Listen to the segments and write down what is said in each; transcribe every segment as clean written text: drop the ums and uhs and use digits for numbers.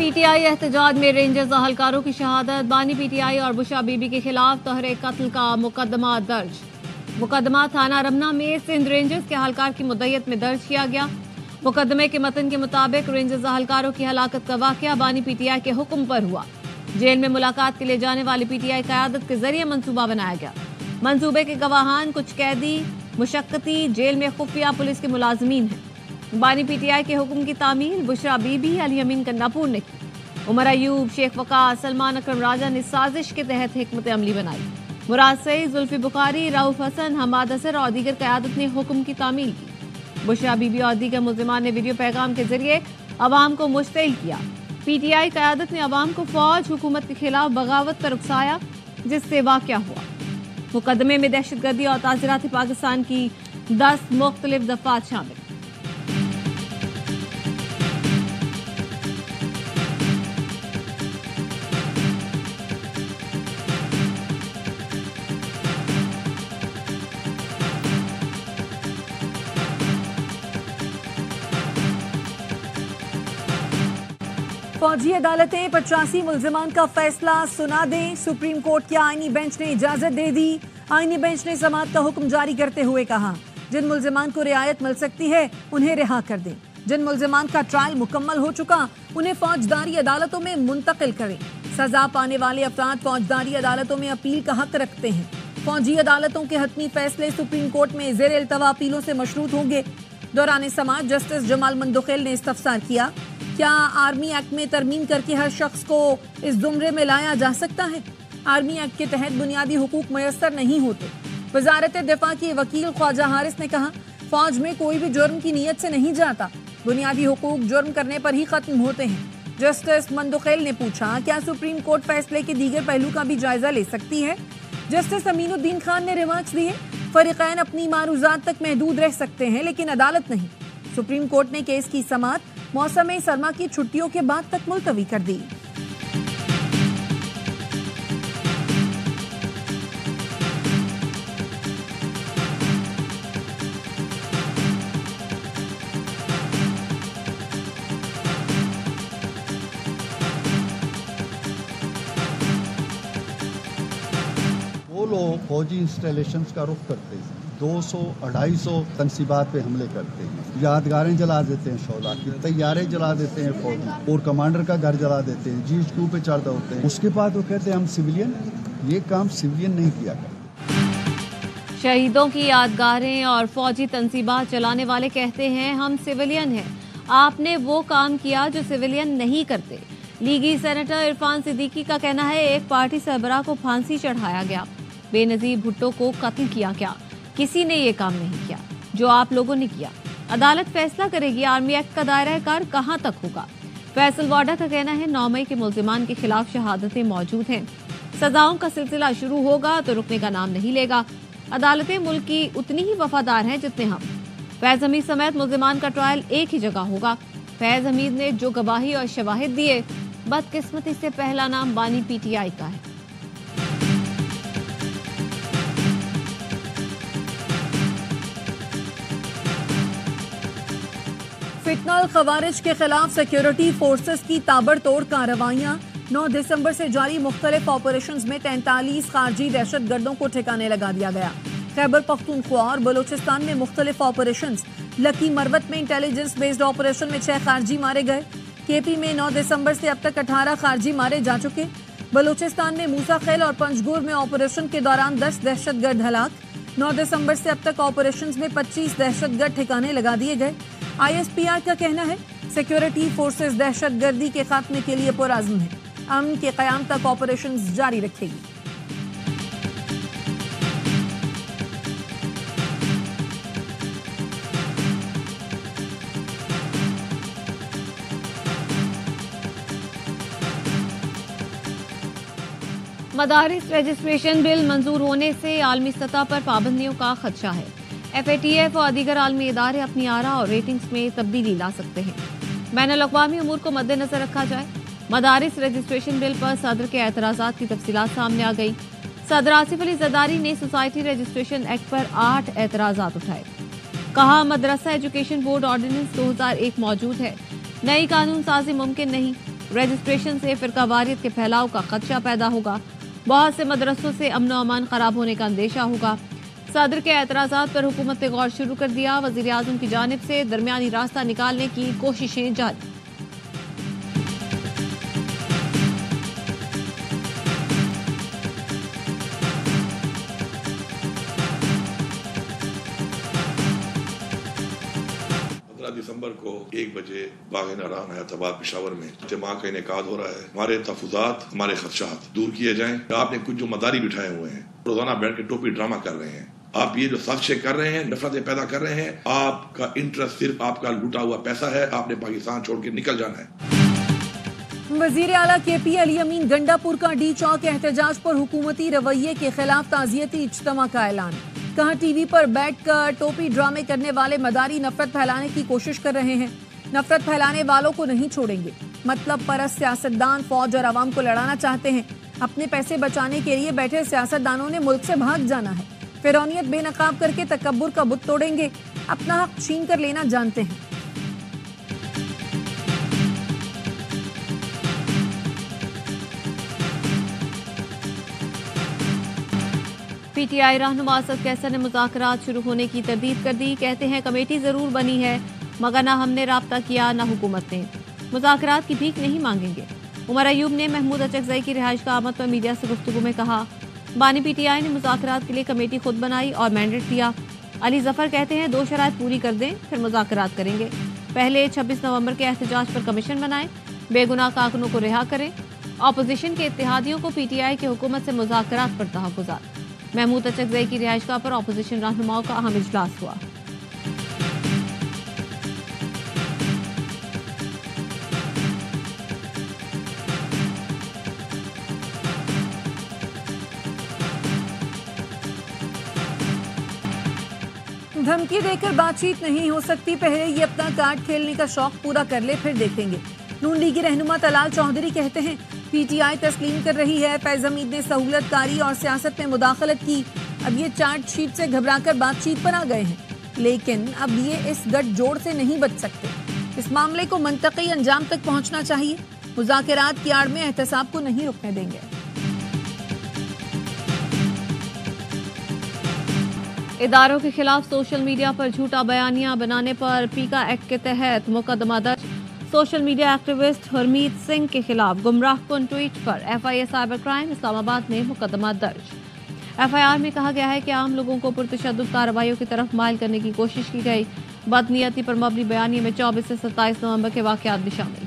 PTI एहतजाज में rangers अहलकारों की शहादत। बानी पीटीआई और बुशरा बीबी के खिलाफ तोहरे कत्ल का मुकदमा दर्ज। मुकदमा थाना रमना में सिंध रेंजर्स के अहलकार की मुद्दत में दर्ज किया गया। मुकदमे के मतन के मुताबिक रेंजर्स अहलकारों की हलाकत का वाकया बानी पीटीआई के हुक्म पर हुआ। जेल में मुलाकात के लिए जाने वाली पीटीआई क़यादत के जरिए मंसूबा बनाया गया। मंसूबे के गवाहान कुछ कैदी मुशक्कती जेल में खुफिया पुलिस के मुलाजमीन हैं। बानी पीटीआई के हुक्म की तामील बुशरा बीबी अली अमीन कन्नापुर ने की। उमर अयूब, शेख वकास, सलमान अकरम राजा ने साजिश के तहत हिकमत अमली बनाई। मुराद सईद, जुल्फी बुखारी, राउफ हसन, हमाद असर और दीगर क़यादत ने हुक्म की तामील की। बुशरा बीबी और दीगर मुल्जिमान ने वीडियो पैगाम के जरिए अवाम को मुश्तिल किया। पीटीआई क़यादत ने अवाम को फौज हुकूमत के खिलाफ बगावत पर उकसाया, जिससे वाक़या हुआ। मुकदमे में दहशतगर्दी और ताज़ीरात पाकिस्तान की 10 मुख्तलिफ दफ़ात शामिल। फौजी अदालतें 85 मुल्जिमान का फैसला सुना दें। सुप्रीम कोर्ट के आईनी बेंच ने इजाजत दे दी। आईनी बेंच ने समाअत का हुक्म जारी करते हुए कहा, जिन मुल्जिमान को रियायत मिल सकती है उन्हें रिहा कर दें। जिन मुल्जिमान का ट्रायल मुकम्मल हो चुका उन्हें फौजदारी अदालतों में मुंतकिल करें। सजा पाने वाले अफराद फौजदारी अदालतों में अपील का हक रखते हैं। फौजी अदालतों के हतमी फैसले सुप्रीम कोर्ट में ज़ेर इल्तवा अपीलों से मशरूत होंगे। दौरान समाअत जस्टिस जमाल मंदुखेल ने इस्तफसार किया, क्या आर्मी एक्ट में तरमीम करके हर शख्स को इस जुमरे में लाया जा सकता है? आर्मी एक्ट के तहत बुनियादी हुकूक मयसर नहीं होते। वजारत दिफा के वकील ख्वाजा हारिस ने कहा, फौज में कोई भी जुर्म की नीयत से नहीं जाता। बुनियादी हुकूक जुर्म करने पर ही खत्म होते हैं। जस्टिस मंदुखेल ने पूछा, क्या सुप्रीम कोर्ट फैसले के दीगर पहलू का भी जायजा ले सकती है? जस्टिस अमीनुद्दीन खान ने रिमार्क्स दिए, फरीकैन अपनी मारूजात तक महदूद रह सकते हैं लेकिन अदालत नहीं। सुप्रीम कोर्ट ने केस की समाअत मौसम सरमा की छुट्टियों के बाद तक मुलतवी कर दी। वो लोग फौजी इंस्टॉलेशंस का रुख करते हैं, 200-250 तनसीबात पे हमले करते हैं, यादगारें जला देते हैं, शौला की तैयारे जला देते हैं, फौजी और कमांडर का घर जला देते हैं, GHQ पे चढ़ होते हैं। उसके बाद वो कहते हैं हम सिविलियन। ये काम सिविलियन नहीं किया करते। शहीदों की यादगारें और फौजी तनसीबात चलाने वाले कहते हैं हम सिविलियन हैं। आपने वो काम किया जो सिविलियन नहीं करते। लीगी सेनेटर इरफान सिद्दीकी का कहना है, एक पार्टी सरबराह को फांसी चढ़ाया गया, बेनजीर भुट्टो को कत्ल किया गया। किसी ने ये काम नहीं किया जो आप लोगों ने किया। अदालत फैसला करेगी आर्मी एक्ट का दायरा कार कहां तक होगा। फैसल वाडा का कहना है, 9 मई के मुल्जिमान के खिलाफ शहादतें मौजूद हैं। सजाओं का सिलसिला शुरू होगा तो रुकने का नाम नहीं लेगा। अदालतें मुल्क की उतनी ही वफादार हैं जितने हम। फैज हमीद समेत मुल्जिमान का ट्रायल एक ही जगह होगा। फैज हमीद ने जो गवाही और शवाहिद दिए, बदकिस्मती से पहला नाम बानी पीटीआई का है। फितनल खवारिज के खिलाफ सिक्योरिटी फोर्सेस की ताबड़तोड़ कार्रवाइयां। 9 दिसंबर से जारी मुख्तलिफ ऑपरेशंस में 43 खारजी दहशत गर्दों को ठिकाने लगा दिया गया। खैबर पख्तूनख्वा और बलोचिस्तान में मुख्तलिफ ऑपरेशंस। लकी मरवत में इंटेलिजेंस बेस्ड ऑपरेशन में 6 खारजी मारे गए। केपी में 9 दिसंबर से अब तक 18 खारजी मारे जा चुके। बलोचिस्तान में मूसा खेल और पंजगुर में ऑपरेशन के दौरान 10 दहशतगर्द हलाक। 9 दिसंबर से अब तक ऑपरेशंस में 25 दहशतगर्द ठिकाने लगा दिए गए। ISPR का कहना है, सिक्योरिटी फोर्सेस दहशतगर्दी के खात्मे के लिए पुरअज़्म है। अमन के क़याम तक ऑपरेशंस जारी रखेगी। मदारिस रजिस्ट्रेशन बिल मंजूर होने से आलमी सतह पर पाबंदियों का खदशा है। FATF और दीगर आलमी इदारे अपनी आरा और रेटिंग्स में तब्दीली ला सकते हैं। बैनुल-अक़वामी उमूर को मद्देनजर रखा जाए। मदारिस रजिस्ट्रेशन बिल पर सदर के एतराज़ात की तफसीलात सामने आ गई। सदर आसिफ अली ज़रदारी ने सोसाइटी रजिस्ट्रेशन एक्ट पर 8 एतराज़ात उठाए। कहा, मदरसा एजुकेशन बोर्ड ऑर्डिनेंस 2001 मौजूद है, नई कानून साजी मुमकिन नहीं। रजिस्ट्रेशन से फिरकावारियत के फैलाव का खदशा पैदा होगा। बहुत से मदरसों से अमन व अमान खराब होने का अंदेशा होगा। सदर के एतराज़ात पर हुकूमत ने गौर शुरू कर दिया। वज़ीर आज़म की जानिब से दरमियानी रास्ता निकालने की कोशिशें जारी। दिसंबर को 1 बजे बाग नारान हैदराबाद पेशावर में इज्तिमा का इनेकाद हो रहा है। हमारे तहफ़्फ़ुज़ात, हमारे खदशात दूर किए जाएं। आपने कुछ जो मदारी बिठाए हुए हैं, रोजाना बैठ के टोपी ड्रामा कर रहे हैं। आप ये जो साजिशें कर रहे हैं, नफरतें पैदा कर रहे हैं, आपका इंटरेस्ट सिर्फ आपका लूटा हुआ पैसा है। आपने पाकिस्तान छोड़ के निकल जाना है। वजीर आला KP अली अमीन गंडापुर का डी चौक एहतजाज पर हुकूमती रवैये के खिलाफ ताज़ियती इज्तिमा का ऐलान। कहा टीवी पर बैठकर टोपी ड्रामे करने वाले मदारी नफरत फैलाने की कोशिश कर रहे हैं। नफरत फैलाने वालों को नहीं छोड़ेंगे। मतलब परस्त सियासतदान फौज और आवाम को लड़ाना चाहते हैं। अपने पैसे बचाने के लिए बैठे सियासतदानों ने मुल्क से भाग जाना है। फिरौनियत बेनकाब करके तकब्बुर का बुत तोड़ेंगे। अपना हक छीन कर लेना जानते हैं। PTI रहनुमा असद कैसर ने मुज़ाकरात शुरू होने की तरदीद कर दी। कहते हैं कमेटी जरूर बनी है मगर ना हमने राब्ता किया ना हुकूमत ने। मुज़ाकरात की भीख नहीं मांगेंगे। उमर अयूब ने महमूद अचकज़ई की रिहाइश का आमद पर मीडिया से गुफ्तगू में कहा बानी PTI ने मुज़ाकरात के लिए कमेटी खुद बनाई और मैंडेट दिया। अली जफर कहते हैं 2 शराइत पूरी कर दें फिर मुज़ाकरात करेंगे। पहले 26 नवंबर के एहतजाज पर कमीशन बनाएं, बेगुनाह कारकुनों को रिहा करें। अपोजिशन के इत्तेहादियों को PTI की हुकूमत से मुज़ाकरात पर तहफ़्फ़ुज़ात। महमूद अचकज़ई की रिहाइशगाह पर अपोजिशन रहनुमाओं का अहम इजलास हुआ। धमकी देकर बातचीत नहीं हो सकती। पहले ये अपना कार्ड खेलने का शौक पूरा कर ले फिर देखेंगे। नून लीगी रहनुमा तलाल चौधरी कहते हैं PTI तस्लीम कर रही है। फैज़ हमीद ने सहूलतकारी और सियासत में मुदाखलत की। अब ये चार्जशीट से घबराकर बातचीत पर आ गए हैं। लेकिन अब ये इस गठजोड़ से नहीं बच सकते। इस मामले को मंतकी अंजाम तक पहुंचना चाहिए। मुज़ाकरात की आड़ में एहतसाब को नहीं रुकने देंगे। इदारों के खिलाफ सोशल मीडिया पर झूठा बयानिया बनाने पर पीका एक्ट के तहत मुकदमा दर्ज। Social media activist Harmeet Singh के खिलाफ गुमराहकुन ट्वीट पर FIA साइबर क्राइम इस्लामाबाद में मुकदमा दर्ज। FIR में कहा गया है कि आम लोगों को पुरतशद्दुद कार्रवाइयों की तरफ माइल करने की कोशिश की गई। बदनीयती पर मबनी बयानी में 24 से 27 नवंबर के वाकयात भी शामिल।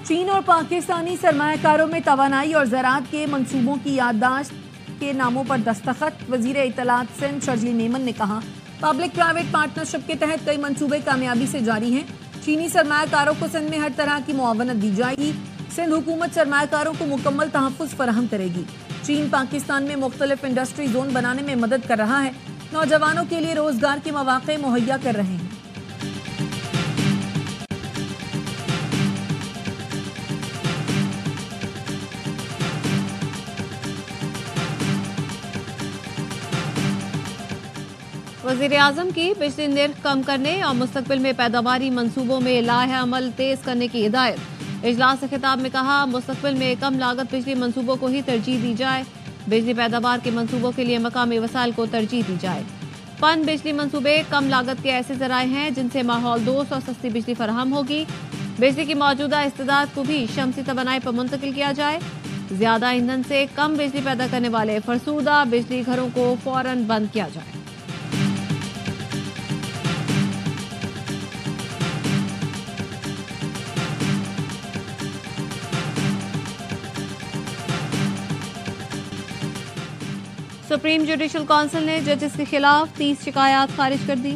चीन और पाकिस्तानी सरमायाकारों में तवानाई और ज़राअत के मंसूबों की याददाश्त के नामों पर दस्तखत। वजीर इत्तलात सिंध शर्जील मेमन ने कहा पब्लिक प्राइवेट पार्टनरशिप के तहत कई मंसूबे कामयाबी से जारी हैं। चीनी सरमायाकारों को सिंध में हर तरह की मुआवनत दी जाएगी। सिंध हुकूमत सरमायाकारों को मुकम्मल तहफ़्फ़ुज़ फराहम करेगी। चीन पाकिस्तान में मुख्तलिफ इंडस्ट्री जोन बनाने में मदद कर रहा है। नौजवानों के लिए रोजगार के मौक़े मुहैया कर रहे हैं। वज़ीर आज़म की बिजली निर्ख कम करने और मुस्तक़बिल में पैदावारी मंसूबों में लाहे अमल तेज करने की हिदायत। इजलास से खिताब में कहा मुस्तक़बिल में कम लागत बिजली मंसूबों को ही तरजीह दी जाए। बिजली पैदावार के मंसूबों के लिए मकामी वसाइल को तरजीह दी जाए। पन बिजली मंसूबे कम लागत के ऐसे ज़राए हैं जिनसे माहौल दोस्त और सस्ती बिजली फराहम होगी। बिजली की मौजूदा इस्तेदाद को भी शमसी तवानाई पर मुंतकिल किया जाए। ज्यादा ईंधन से कम बिजली पैदा करने वाले फरसूदा बिजली घरों को फौरन बंद किया जाए। सुप्रीम जुडिशल काउंसिल ने जजेस के खिलाफ 30 शिकायत खारिज कर दी।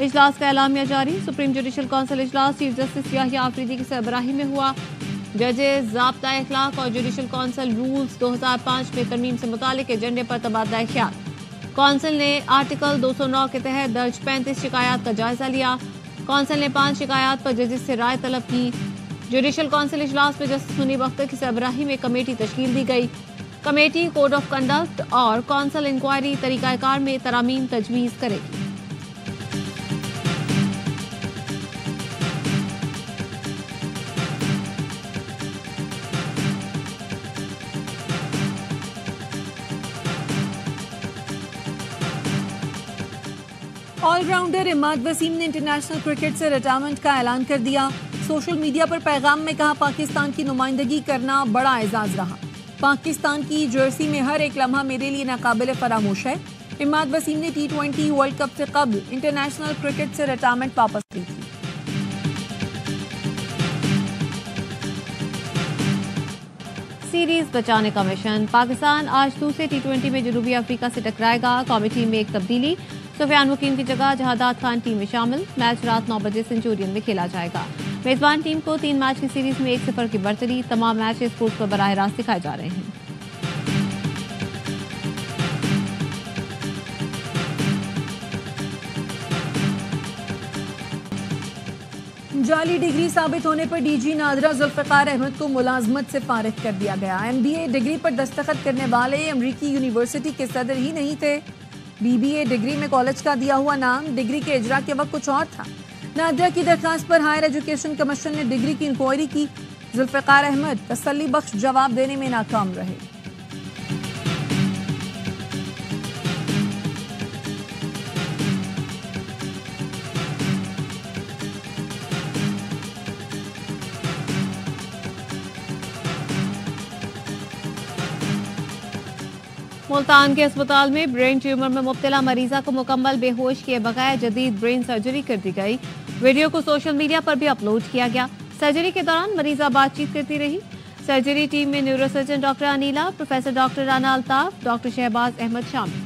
इजलास का एलामिया जारी। सुप्रीम जुडिशल काउंसिल इजलास चीफ जस्टिस याहिया आफरीदी की सरबराही में हुआ। जजेस ज़ाब्ता अखलाक और जुडिशल काउंसिल रूल्स 2005 में तरमीम से मुतालिक एजेंडे पर तबादला ख्याल। काउंसिल ने आर्टिकल 209 के तहत दर्ज 35 शिकायत का जायजा लिया। काउंसिल ने 5 शिकायत पर जजेस से राय तलब की। जुडिशल काउंसिल इजलास में जस्टिस मुनीब अख्तर की सरबराही में कमेटी तश्कील दी गई। कमेटी कोड ऑफ कंडक्ट और कौंसल इंक्वायरी तरीकाकार में तरामीम तजवीज करेगी। ऑलराउंडर इमाद वसीम ने इंटरनेशनल क्रिकेट से रिटायरमेंट का ऐलान कर दिया। सोशल मीडिया पर पैगाम में कहा, पाकिस्तान की नुमाइंदगी करना बड़ा एजाज रहा। पाकिस्तान की जर्सी में हर एक लम्हा मेरे लिए नाकाबिल फरामोश है। इमाद वसीम ने T20 वर्ल्ड कप से कबल इंटरनेशनल क्रिकेट से रिटायरमेंट वापस ली थी। सीरीज बचाने का मिशन। पाकिस्तान आज दूसरे T20 में जनूबी अफ्रीका से टकराएगा। कमेटी में एक तब्दीली, सुफियान मुकीम की जगह जहादात खान टीम में शामिल। मैच रात 9 बजे सेंचुरियन में खेला जाएगा। मेजबान टीम को 3 मैच की सीरीज में 1-0 की बर्तरी। तमाम मैच स्पोर्ट्स पर बराह रास्त दिखाए जा रहे हैं। जाली डिग्री साबित होने पर डीजी नादरा जुल्फिकार अहमद को मुलाजमत से फारिग कर दिया गया। MBA डिग्री पर दस्तखत करने वाले अमरीकी यूनिवर्सिटी के सदर ही नहीं थे। BBA डिग्री में कॉलेज का दिया हुआ नाम डिग्री के इजरा के वक्त कुछ और था। नादरा की दरखास्त पर हायर एजुकेशन कमीशन ने डिग्री की इंक्वायरी की। जुल्फिकार अहमद तसल्ली बख्श जवाब देने में नाकाम रहे। मुल्तान के अस्पताल में ब्रेन ट्यूमर में मुब्तला मरीजा को मुकम्मल बेहोश किए बगैर जदीद ब्रेन सर्जरी कर दी गई। वीडियो को सोशल मीडिया पर भी अपलोड किया गया। सर्जरी के दौरान मरीजा बातचीत करती रही। सर्जरी टीम में neurosurgeon doctor Anila, professor doctor Rana Altaf, doctor Shahbaz Ahmed शामिल।